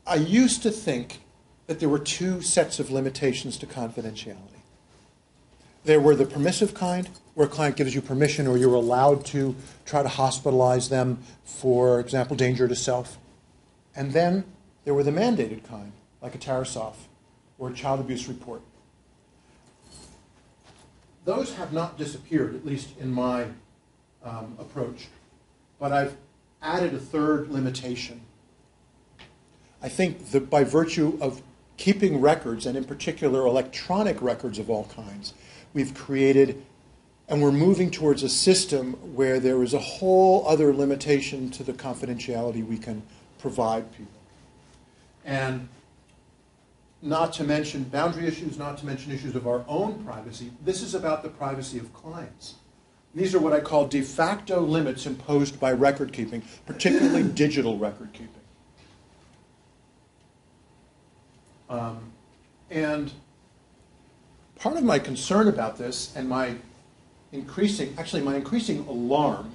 I used to think that there were two sets of limitations to confidentiality. There were the permissive kind, where a client gives you permission or you're allowed to try to hospitalize them, for example, danger to self. And then there were the mandated kind, like a Tarasoff or a child abuse report. Those have not disappeared, at least in my approach. But I've added a third limitation. I think that by virtue of keeping records, and in particular electronic records of all kinds, we've created, and we're moving towards a system where there is a whole other limitation to the confidentiality we can provide people. And not to mention boundary issues, not to mention issues of our own privacy. This is about the privacy of clients. These are what I call de facto limits imposed by record keeping, particularly digital record keeping. And part of my concern about this and my increasing alarm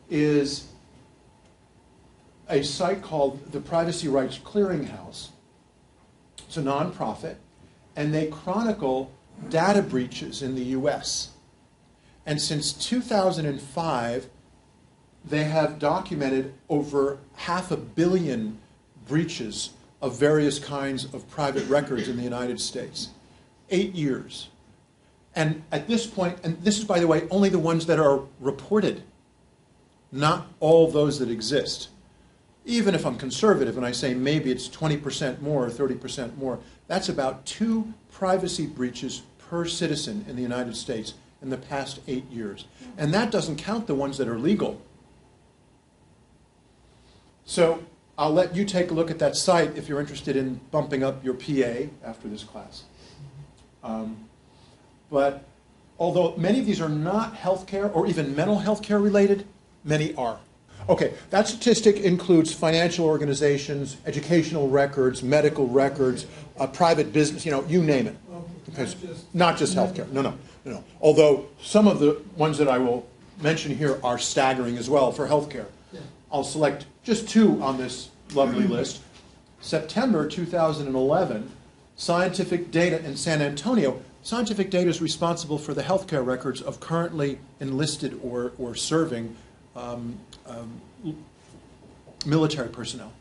is a site called the Privacy Rights Clearinghouse. It's a nonprofit, and they chronicle data breaches in the US. And since 2005, they have documented over 500 million breaches of various kinds of private records in the United States. 8 years. And at this point, and this is, by the way, only the ones that are reported, not all those that exist. Even if I'm conservative and I say maybe it's 20% more or 30% more, that's about 2 privacy breaches per citizen in the United States in the past 8 years. And that doesn't count the ones that are legal. So I'll let you take a look at that site if you're interested in bumping up your PA after this class. But although many of these are not healthcare or even mental health care related, many are. Okay, that statistic includes financial organizations, educational records, medical records, private business, you name it. Because not just healthcare. No. Although some of the ones that I will mention here are staggering as well for healthcare. I'll select just 2 on this lovely list. September 2011, Scientific Data in San Antonio. Scientific Data is responsible for the healthcare records of currently enlisted or serving military personnel.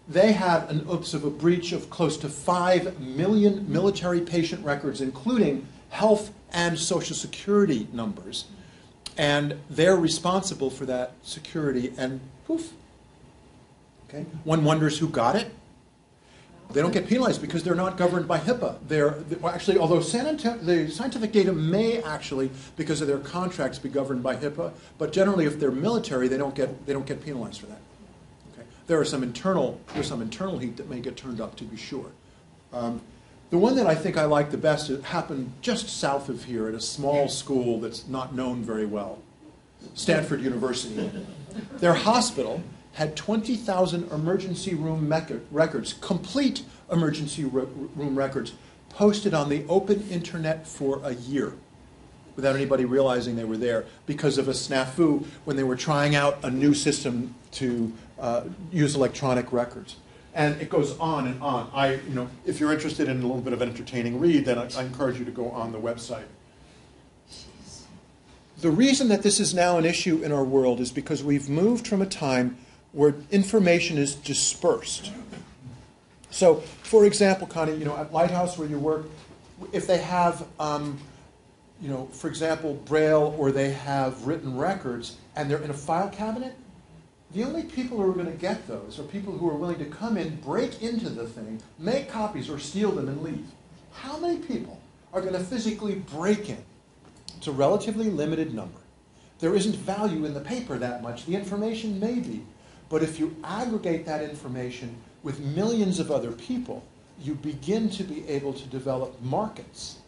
They had an oops of a breach of close to 5 million military patient records, including health and Social Security numbers. And they're responsible for that security, and poof. Okay? One wonders who got it. They don't get penalized because they're not governed by HIPAA. Actually, although the Scientific Data may actually, because of their contracts, be governed by HIPAA, but generally, if they're military, they don't get penalized for that. Okay? There's some internal heat that may get turned up, to be sure. The one that I think I like the best, it happened just south of here at a small school that's not known very well, Stanford University. Their hospital had 20,000 emergency room records, complete emergency room records, posted on the open internet for a year without anybody realizing they were there because of a snafu when they were trying out a new system to use electronic records. And it goes on and on. If you're interested in a little bit of an entertaining read, then I encourage you to go on the website. The reason that this is now an issue in our world is because we've moved from a time where information is dispersed. So, for example, Connie, at Lighthouse where you work, if they have, for example, Braille or they have written records and they're in a file cabinet, the only people who are going to get those are people who are willing to come in, break into the thing, make copies or steal them and leave. How many people are going to physically break in? It's a relatively limited number. There isn't value in the paper that much. The information may be. But if you aggregate that information with millions of other people, you begin to be able to develop markets.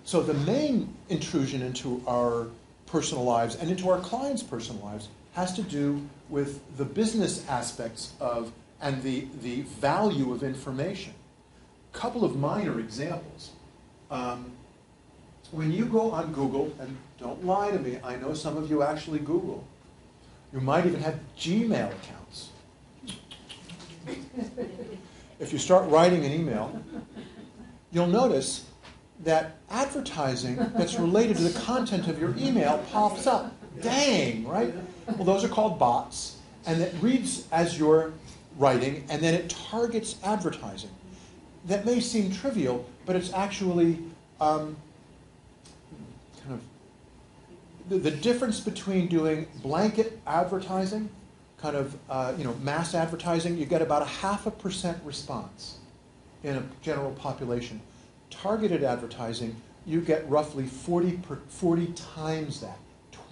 So the main intrusion into our personal lives and into our clients' personal lives has to do with the business aspects of and the value of information. A couple of minor examples. When you go on Google, and don't lie to me, I know some of you actually Google. You might even have Gmail accounts. If you start writing an email, you'll notice that advertising that's related to the content of your email pops up. Dang, right? Well, those are called bots, and it reads as you're writing, and then it targets advertising. That may seem trivial, but it's actually kind of the difference between doing blanket advertising, kind of mass advertising. You get about 0.5% response in a general population. Targeted advertising, you get roughly 40 times that,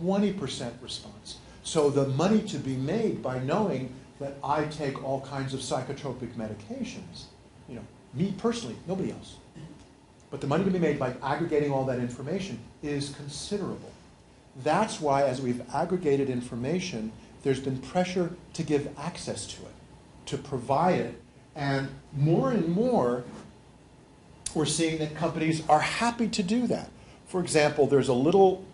20% response. So the money to be made by knowing that I take all kinds of psychotropic medications, me personally, nobody else. But the money to be made by aggregating all that information is considerable. That's why, as we've aggregated information, there's been pressure to give access to it, to provide it, and more, we're seeing that companies are happy to do that. For example, there's a little,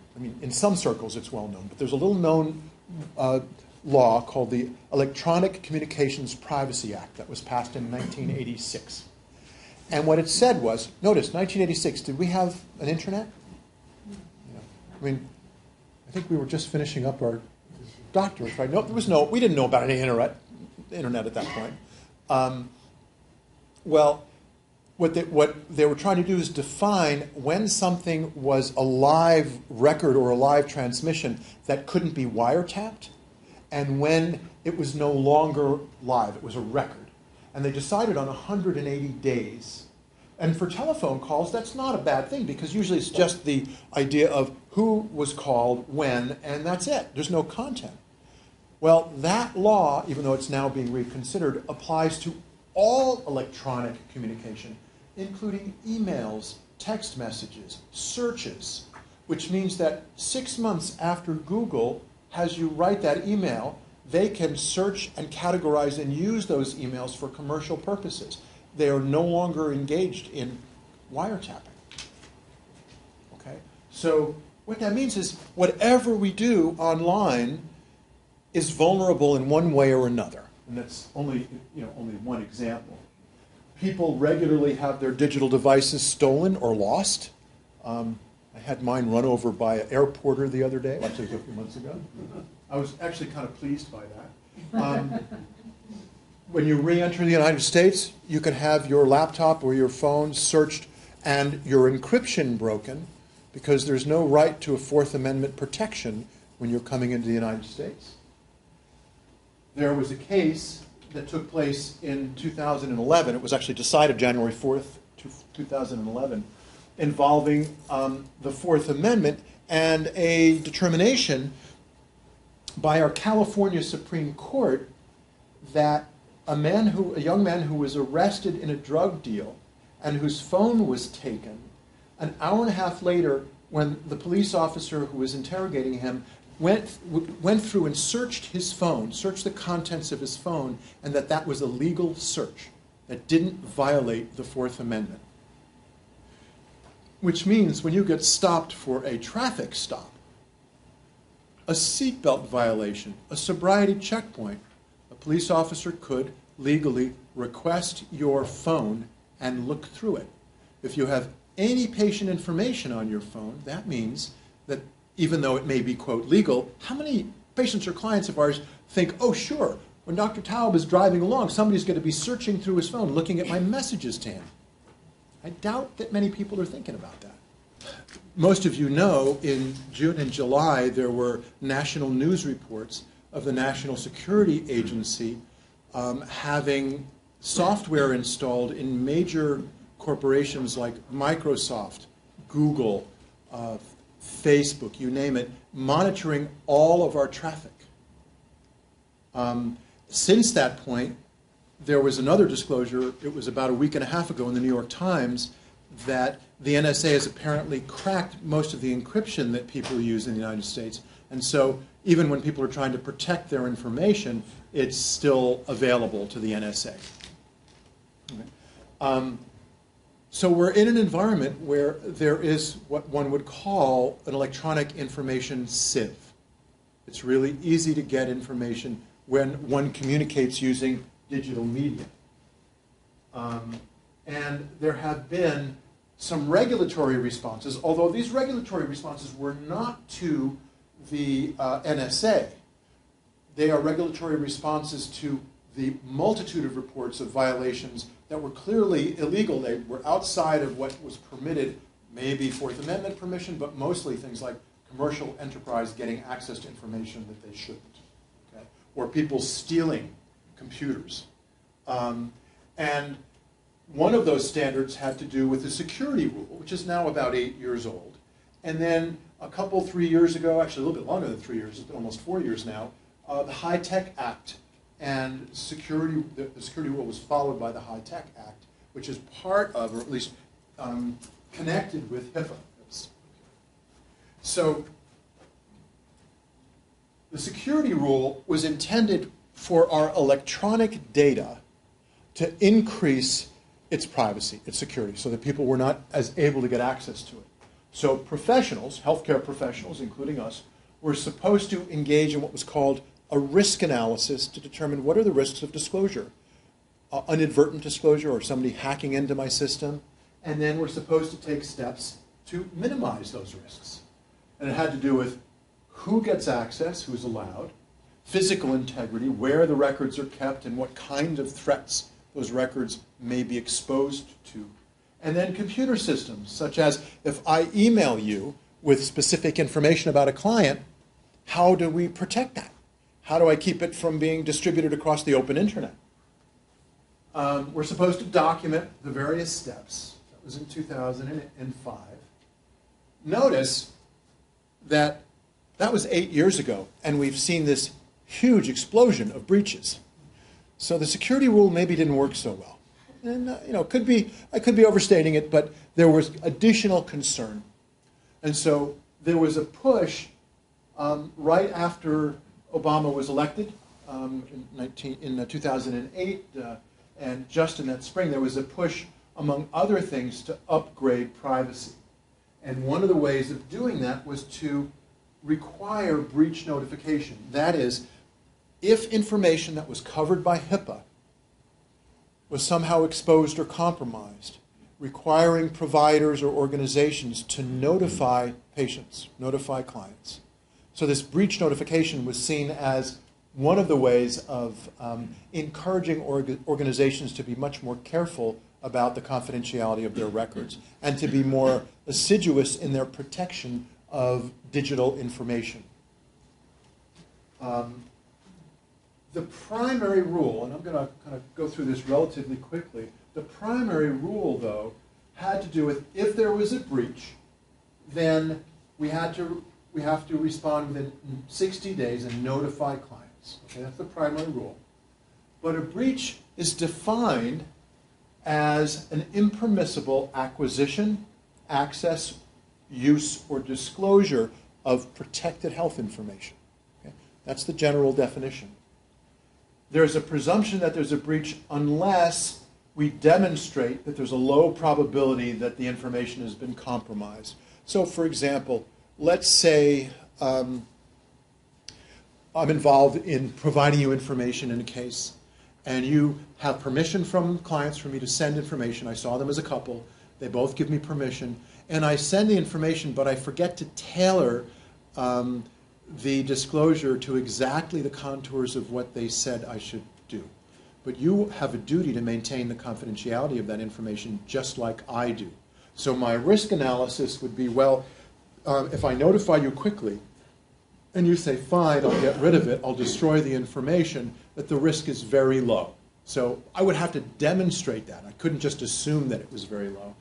in some circles it's well known, but there's a little known law called the Electronic Communications Privacy Act that was passed in 1986. And what it said was, notice, 1986, did we have an internet? Yeah. I think we were just finishing up our doctorate, right? No, we didn't know about any internet at that point. What they were trying to do is define when something was a live record or a live transmission that couldn't be wiretapped, and when it was no longer live, it was a record. And they decided on 180 days. And for telephone calls, that's not a bad thing, because usually it's just the idea of who was called, when, and that's it. There's no content. Well, that law, even though it's now being reconsidered, applies to all electronic communication, including emails, text messages, searches, which means that 6 months after Google has you write that email, they can search and categorize and use those emails for commercial purposes. They are no longer engaged in wiretapping. Okay? So what that means is whatever we do online is vulnerable in one way or another. And that's only one example. People regularly have their digital devices stolen or lost. I had mine run over by an airporter the other day, actually a few months ago. I was actually kind of pleased by that. When you re-enter the United States, you can have your laptop or your phone searched and your encryption broken, because there's no right to a Fourth Amendment protection when you're coming into the United States. There was a case that took place in 2011. It was actually decided January 4th, 2011, involving the Fourth Amendment and a determination by our California Supreme Court that a young man who was arrested in a drug deal and whose phone was taken, an hour and a half later, when the police officer who was interrogating him went through and searched his phone, searched the contents of his phone, and that was a legal search that didn't violate the Fourth Amendment. Which means when you get stopped for a traffic stop, a seatbelt violation, a sobriety checkpoint, a police officer could legally request your phone and look through it. If you have any patient information on your phone, that means that even though it may be, quote, legal, how many patients or clients of ours think, oh, sure, when Dr. Taube is driving along, somebody's going to be searching through his phone, looking at my messages to him? I doubt that many people are thinking about that. Most of you know, in June and July, there were national news reports of the National Security Agency having software installed in major corporations like Microsoft, Google, Facebook, you name it, monitoring all of our traffic. Since that point, there was another disclosure, it was about a week and a half ago in the New York Times, that the NSA has apparently cracked most of the encryption that people use in the United States. And so even when people are trying to protect their information, it's still available to the NSA. Okay. So we're in an environment where there is what one would call an electronic information sieve. It's really easy to get information when one communicates using digital media. And there have been some regulatory responses, although these regulatory responses were not to the NSA. They are regulatory responses to the multitude of reports of violations that were clearly illegal. They were outside of what was permitted, maybe Fourth Amendment permission, but mostly things like commercial enterprise getting access to information that they shouldn't, okay? Or people stealing computers. And one of those standards had to do with the security rule, which is now about 8 years old. And then a couple, 3 years ago, actually a little bit longer than 3 years, it's been almost 4 years now, the High-Tech Act and the security rule was followed by the High-Tech Act, which is part of, or at least connected with HIPAA. So the security rule was intended for our electronic data to increase its privacy, its security, so that people were not as able to get access to it. So professionals, healthcare professionals, including us, were supposed to engage in what was called a risk analysis to determine what are the risks of disclosure, inadvertent disclosure or somebody hacking into my system, and then we're supposed to take steps to minimize those risks. And it had to do with who gets access, who's allowed, physical integrity, where the records are kept, and what kind of threats those records may be exposed to. And then computer systems, such as if I email you with specific information about a client, how do we protect that? How do I keep it from being distributed across the open internet? We're supposed to document the various steps. That was in 2005. Notice that that was 8 years ago, and we've seen this huge explosion of breaches. So the security rule maybe didn't work so well. And I could be overstating it, but there was additional concern. And so there was a push right after Obama was elected in 2008, and just in that spring there was a push, among other things, to upgrade privacy. And one of the ways of doing that was to require breach notification. That is, if information that was covered by HIPAA was somehow exposed or compromised, requiring providers or organizations to notify patients, notify clients. So this breach notification was seen as one of the ways of encouraging organizations to be much more careful about the confidentiality of their records and to be more assiduous in their protection of digital information. The primary rule, and I'm going to kind of go through this relatively quickly, the primary rule, though, had to do with if there was a breach, then we have to respond within 60 days and notify clients. Okay, that's the primary rule. But a breach is defined as an impermissible acquisition, access, use, or disclosure of protected health information. Okay? That's the general definition. There's a presumption that there's a breach unless we demonstrate that there's a low probability that the information has been compromised. So, for example, let's say I'm involved in providing you information in a case, and you have permission from clients for me to send information. I saw them as a couple. They both give me permission. And I send the information, but I forget to tailor the disclosure to exactly the contours of what they said I should do. But you have a duty to maintain the confidentiality of that information just like I do. So my risk analysis would be, well, if I notify you quickly and you say, fine, I'll get rid of it, I'll destroy the information, that the risk is very low. So I would have to demonstrate that. I couldn't just assume that it was very low.